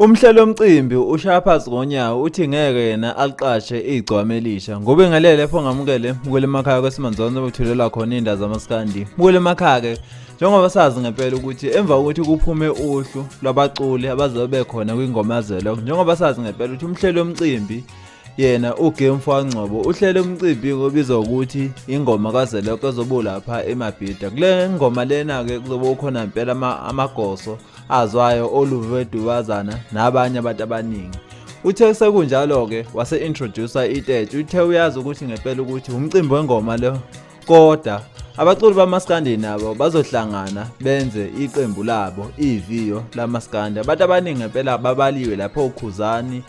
Umhlelo womcimbi ushaya phansi ngonyawo uthi ngeke yena aliqashe igcwame elisha ngoba engalele pho ngamukele mukule emakhaya kweSimanzonzo bethulela khona indawo zamaskandi. Mukule emakhaya ke njengoba sazi ngempela ukuthi emva kokuthi kuphume uhlu lwabaculi abazobe khona kwingomazelo njengoba sazi ngempela ukuthi umhlelo womcimbi yena uGame Mfowangcobo uhlele umcimbi obizwa ukuthi ingoma kaZelo kezobulapha eMabhida. Kule ngoma lena ke kuzobe ukhona impela amagoso azwayo oluve dubazana nabanye abantu abaningi. Uthe sekunjalo ke wase introducer iTete. Uthe uyazi ukuthi ngempela ukuthi umcimbi wengoma lo kodwa abaculi bamaskandi nabo bazohlangana benze iqembu labo iviyo lamaskandi. Abantu abaningi ngempela babaliwe lapho uKhuzani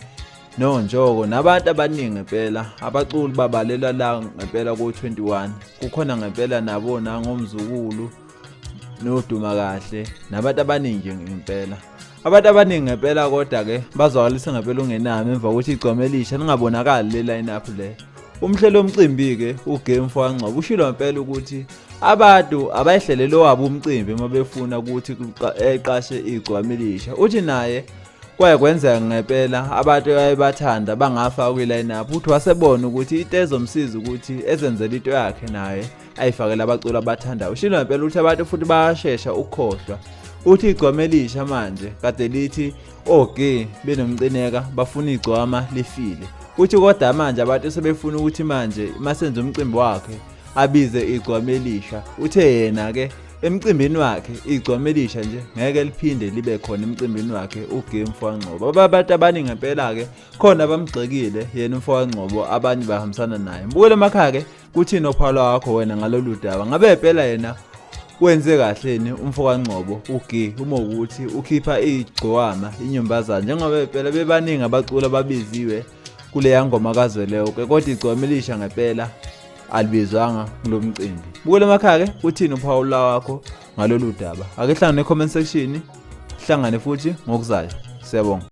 noNjoko nabantu abaningi ngempela abaculi babalela la ngempela ku21 kukhona ngempela nabo nangomzukulu noduma kahle nabantu abaningi ngempela abantu abaningi ngempela kodwa ke bazwakalisa ngempela ungenami emva kokuthi igcome elisha ningabonakali le line up le. Umhlelo womcimbi ke uGame Mfowangcobo ushilo ngempela ukuthi abantu abayihlelelo wabo umcimbi mabefuna ukuthi eqashe igcome elisha. Uthi naye kwaye kwenzeka ngempela abantu abayabathanda bangafa kwiline up uthi wasebona ukuthi itezo msiza ukuthi ezenzele into yakhe naye ayifakele abaculi abathandayo. Ushilo ngempela ukuthi abantu futhi bayashesha ukukhohlwa uthi igcome elisha manje kade lithi oge benomcineka bafuna igcwama lifile. Uthi kodwa manje abantu sebefuna ukuthi manje masenze umcimbi wakhe abize igcwama elisha. Uthe yena ke emcimbini wakhe igcwama elisha nje ngeke liphinde libe khona emcimbini wakhe uGame Mfowangcobo. Abantu abaningi ngempela ke khona abamgxekile yena uMfowangcobo abanye bahambisana naye. Mbukele emakhaya ke kuthini ophala wakho wena ngalolu daba ngabe phela yena wenze kahle ni uMfowangcobo uGi uma ukuthi ukhipha igcwama inyumbazana njengoba phela bebaningi abaculi ababiziwe kule yangoma kaZweleo ke kodwa igcwama elisha ngempela alibizwanga kulomcimbi. Bukele emakhaya ke uthini uphawula wakho ngalolu daba ake hlangane ne comment section hlangane futhi ngokuzayo. Siyabonga.